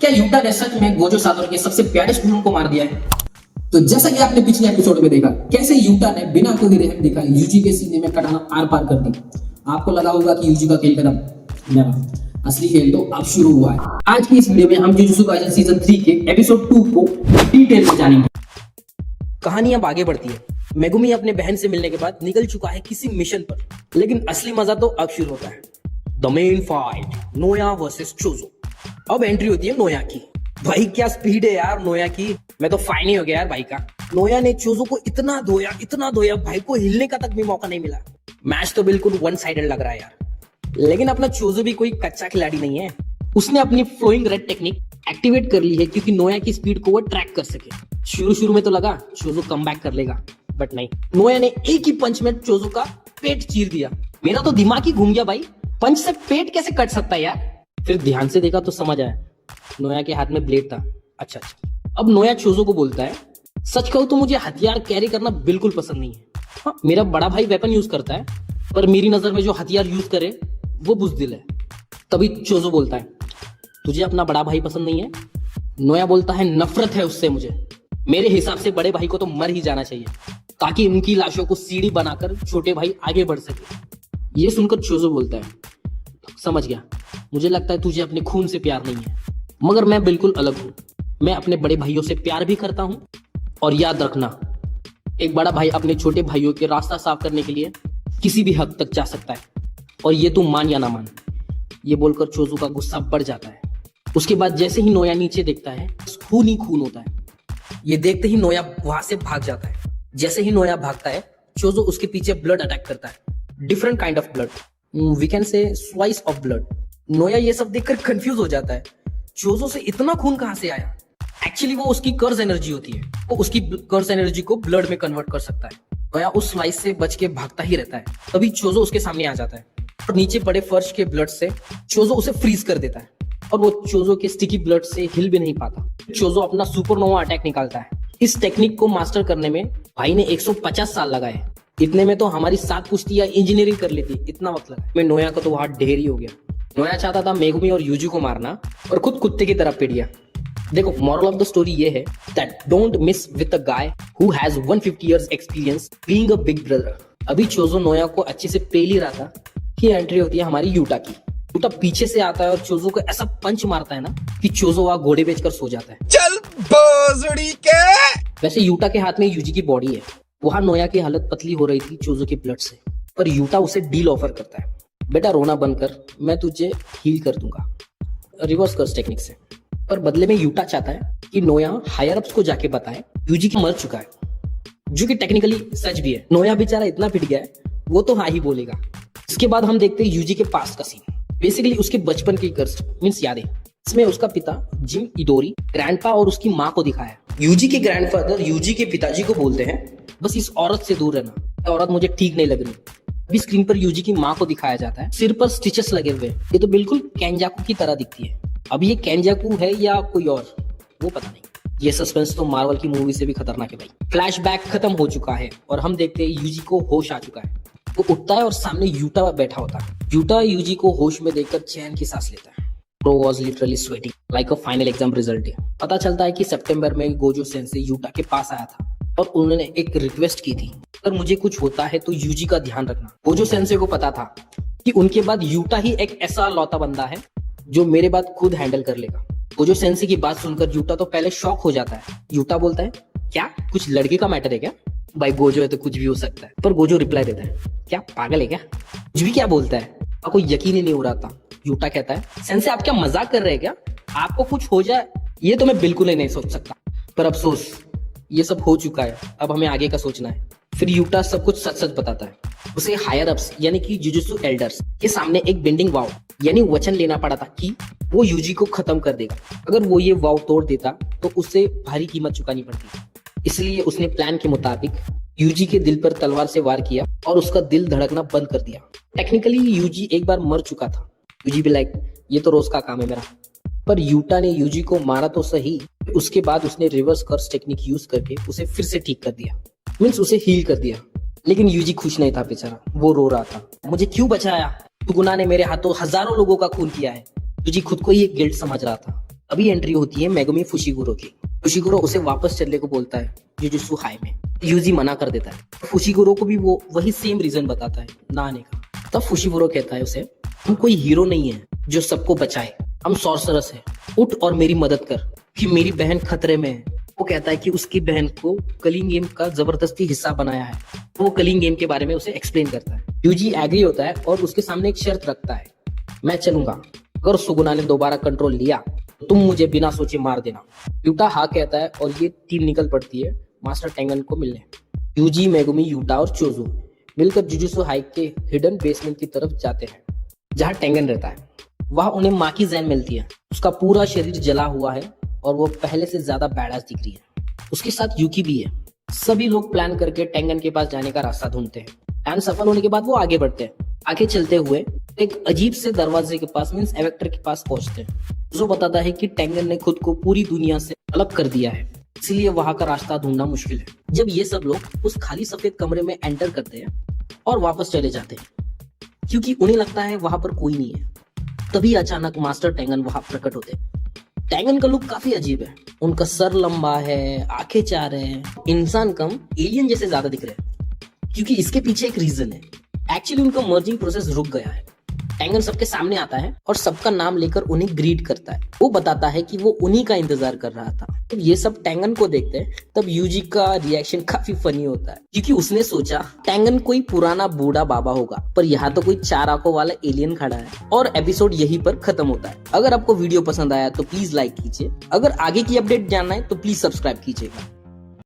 क्या यूटा ने सच में गोजो सातोरू के सबसे प्यारे स्टूडेंट को मार दिया है? तो जैसा कि आपने पिछले एपिसोड में देखा कैसे यूटा ने बिना कोई रिएक्ट दिखाए यूजी के सीने में कटाना आर पार कर दी। आपको लगा होगा कि यूजी का खेल खत्म, ना, असली खेल तो अब शुरू हुआ है। आज की इस वीडियो में हम जुजुत्सु काइसेन सीजन 3 के एपिसोड 2 को डिटेल में जानेंगे। कहानी अब आगे बढ़ती है। मेगुमी अपने बहन से मिलने के बाद निकल चुका है किसी मिशन पर, लेकिन असली मजा तो अब शुरू होता है। The main fight, Noya versus Chozo. अब एंट्री होती है नोया की। भाई क्या स्पीड है यार नोया की, मैं तो फाइन ही हो गया यार भाई का। नोया ने चोजो को इतना धोया भाई को हिलने का तक भी मौका नहीं मिला। मैच तो बिल्कुल वन साइडेड लग रहा है यार, लेकिन अपना चोजो भी कोई कच्चा खिलाड़ी नहीं है। उसने अपनी फ्लोइंग रेड टेक्निक एक्टिवेट कर ली है क्योंकि नोया की स्पीड को वो ट्रैक कर सके। शुरू में तो लगा चोजो कमबैक कर लेगा, बट नहीं, नोया ने एक ही पंच में चोजो का पेट चीर दिया। मेरा तो दिमाग ही घूम गया भाई, पंच से पेट कैसे कट सकता है यार। फिर ध्यान से देखा तो समझ आया नोया के हाथ में ब्लेड था। अच्छा, अब नोया चोजो को बोलता है, सच कहूं तो मुझे हथियार कैरी करना बिल्कुल पसंद नहीं है। हाँ, मेरा बड़ा भाई वेपन यूज करता है, पर मेरी नजर में जो हथियार यूज करे वो बुजदिल है। तभी चोजो बोलता है, तुझे अपना बड़ा भाई पसंद नहीं है? नोया बोलता है, नफरत है उससे मुझे। मेरे हिसाब से बड़े भाई को तो मर ही जाना चाहिए ताकि उनकी लाशों को सीढ़ी बनाकर छोटे भाई आगे बढ़ सके। ये सुनकर चोजो बोलता है, समझ गया, मुझे लगता है तुझे अपने खून से प्यार नहीं है, मगर मैं बिल्कुल अलग हूं। मैं अपने बड़े भाइयों से प्यार भी करता हूं, और याद रखना, एक बड़ा भाई अपने छोटे भाइयों के रास्ता साफ करने के लिए किसी भी हद तक जा सकता है, और ये तू मान या ना मान। ये बोलकर चोजो का गुस्सा बढ़ जाता है। उसके बाद जैसे ही नोया नीचे देखता है खून ही खून होता है। ये देखते ही नोया वहां से भाग जाता है। जैसे ही नोया भागता है चोजो उसके पीछे ब्लड अटैक करता है। Different kind of blood, we can say slice of blood. नोया ये सब देखकर कंफ्यूज हो जाता है, चोजो से इतना खून कहां से आया। एक्चुअली वो उसकी कर्ज एनर्जी होती है, वो उसकी कर्ज एनर्जी को ब्लड में कन्वर्ट कर सकता है। नोया उस स्लाइस से बच के भागता ही रहता है। तभी चोजो उसके सामने आ जाता है और नीचे पड़े फर्श के ब्लड से चोजो उसे फ्रीज कर देता है, और वो चोजो के स्टिकी ब्लड से हिल भी नहीं पाता। चोजो अपना सुपरनोवा अटैक निकालता है। इस टेक्निक को मास्टर करने में भाई ने 150 साल लगाए। इतने में तो हमारी 7 पुश्ती या इंजीनियरिंग कर लेती, इतना वक्त लगा। मैं नोया का तो वहां ढेर ही हो गया। नोया चाहता था मेगुमी और यूजी को मारना, और खुद कुत्ते की तरह पिट गया। देखो, मॉरल ऑफ द स्टोरी ये है that don't miss with a guy who has 150 years experience being a big brother. अभी चोजो नोया को अच्छे से पेल ही रहा था कि एंट्री होती है हमारी यूटा की। यूटा पीछे से आता है और चोजो को ऐसा पंच मारता है ना कि चोजो वहां घोड़े बेचकर सो जाता है। चल भोसड़ी के। वैसे यूटा के हाथ में यूजी की बॉडी है। वहां नोया की हालत पतली हो रही थी चोजो के ब्लड से, पर यूटा उसे डील ऑफर करता है, बेटा रोना बंद कर, मैं तुझे हील कर दूंगा रिवर्स कर्स टेक्निक से। पर बदले में यूटा चाहता है कि नोया हायर अप्स को जाके बताए यूजी की मर चुका है, जो कि टेक्निकली सच भी है। नोया बेचारा इतना पिट गया है, वो तो हाँ ही बोलेगा। इसके बाद हम देखते हैं यूजी के पास का सीन, बेसिकली उसके बचपन की कर्स मींस यादें। इसमें उसका पिता जिम इडोरी, ग्रैंडपा और उसकी माँ को दिखाया। यूजी के ग्रैंडफादर यूजी के पिताजी को बोलते हैं, बस इस औरत से दूर रहना, ये औरत मुझे ठीक नहीं लग रही। अभी स्क्रीन पर यूजी की माँ को दिखाया जाता है, सिर पर स्टिचेस लगे हुए। ये तो बिल्कुल केंजाकू की तरह दिखती है। अब ये केंजाकू है या कोई और, वो पता नहीं। ये सस्पेंस तो मार्वल की मूवी से भी खतरनाक है भाई। फ्लैशबैक खत्म हो चुका है और हम देखते हैं यूजी को होश आ चुका है। वो उठता है और सामने यूटा बैठा होता है। यूटा यूजी को होश में देखकर चैन की सांस लेता है। Pro was literally sweating like a final exam result. पता चलता है कि सितंबर में गोजो सेंसे यूटा के पास आया था और उन्होंने एक रिक्वेस्ट की थी, अगर मुझे कुछ होता है तो यूजी का ध्यान रखना। गोजो सेंसे को पता था कि उनके बाद यूटा ही एक ऐसा लौता बंदा है जो मेरे बाद खुद हैंडल कर लेगा। गोजो सेंसे की बात सुनकर यूटा तो पहले शॉक हो जाता है। यूटा बोलता है, क्या कुछ लड़के का मैटर है क्या? भाई गोजो है तो कुछ भी हो सकता है। पर गोजो रिप्लाई देता है, क्या पागल है क्या? कुछ भी क्या बोलता है, आपको यकीन ही नहीं हो रहा था। यूटा कहता है, सेंसे आप क्या मजाक कर रहे हैं क्या? आपको कुछ हो जाए ये तो मैं बिल्कुल ही नहीं सोच सकता, पर अफसोस ये सब हो चुका है, अब हमें आगे का सोचना है। फिर यूटा सब कुछ सच सच बताता है। उसे हायर अप्स यानी कि जुजुत्सु एल्डर्स के सामने एक बेंडिंग वाव यानी वचन लेना पड़ा था कि वो यूजी को खत्म कर देगा। अगर वो ये वाव तोड़ देता तो उसे भारी कीमत चुकानी पड़ती। इसलिए उसने प्लान के मुताबिक यूजी के दिल पर तलवार से वार किया और उसका दिल धड़कना बंद कर दिया। टेक्निकली यूजी एक बार मर चुका था। यूजी भी लाइक, ये तो रोज का काम है मेरा। पर यूटा ने यूजी को मारा तो सही, उसके बाद उसने रिवर्स कर्स टेक्निक यूज करके उसे फिर से ठीक कर दिया, मीन्स उसे हील कर दिया। लेकिन यूजी खुश नहीं था बेचारा, वो रो रहा था, मुझे क्यों बचाया? सुगुना ने मेरे हाथों हजारों लोगों का खून किया है। यूजी खुद को ही एक गिल्ट समझ रहा था। अभी एंट्री होती है मेगुमी फुशिगुरो की। फुशिगुरो उसे वापस चलने को बोलता है जुजुत्सु हाई में। यूजी मना कर देता है। फुशिगुरो को भी वो वही सेम रीजन बताता है ना आने का। तब फुशिगुरो कहता है उसे, हम कोई हीरो नहीं है जो सबको बचाए, हम सॉर्सरस है, उठ और मेरी मदद कर कि मेरी बहन खतरे में है। वो कहता है कि उसकी बहन को कलिंग गेम का जबरदस्ती हिस्सा बनाया है। वो कलिंग गेम के बारे में उसे एक्सप्लेन करता है। यूजी एग्री होता है और उसके सामने एक शर्त रखता है, मैं चलूंगा, अगर सुगुना ने दोबारा कंट्रोल लिया तो तुम मुझे बिना सोचे मार देना। यूटा हाँ कहता है और ये टीम निकल पड़ती है मास्टर टेंगन को मिलने। यूजी, मेगुमी, यूटा और चोजू मिलकर जुजुत्सु हाई के हिडन बेसमेंट की तरफ जाते हैं जहाँ टेंगन रहता है। वहां उन्हें माँ की जैन मिलती है। उसका पूरा शरीर जला हुआ है और वो पहले से ज्यादा बैडास दिख रही है। उसके साथ यूकी भी है। सभी लोग प्लान करके टेंगन के पास जाने का रास्ता ढूंढते हैं। प्लान सफल होने के बाद वो आगे बढ़ते हैं। आगे चलते हुए एक अजीब से दरवाजे के पास मींस एवेक्टर के पास पहुंचते हैं जो बताता है कि टेंगन ने खुद को पूरी दुनिया से अलग कर दिया है, इसलिए वहां का रास्ता ढूंढना मुश्किल है। जब ये सब लोग उस खाली सफेद कमरे में एंटर करते हैं और वापस चले जाते हैं क्योंकि उन्हें लगता है वहां पर कोई नहीं है, तभी अचानक मास्टर टेंगन वहां प्रकट होते हैं। टेंगन का लुक काफी अजीब है। उनका सर लंबा है, आंखें 4 है, इंसान कम एलियन जैसे ज्यादा दिख रहे हैं क्योंकि इसके पीछे एक रीजन है। एक्चुअली उनका मर्जिंग प्रोसेस रुक गया है। टेंगन सबके सामने आता है और सबका नाम लेकर उन्हें ग्रीट करता है। वो बताता है कि वो उन्हीं का इंतजार कर रहा था। जब ये सब टेंगन को देखते हैं तब यूजी का रिएक्शन काफी फनी होता है क्योंकि उसने सोचा टेंगन कोई पुराना बूढ़ा बाबा होगा, पर यहाँ तो कोई 4 आंखों वाला एलियन खड़ा है। और एपिसोड यहीं पर खत्म होता है। अगर आपको वीडियो पसंद आया तो प्लीज लाइक कीजिए। अगर आगे की अपडेट जानना है तो प्लीज सब्सक्राइब कीजिएगा।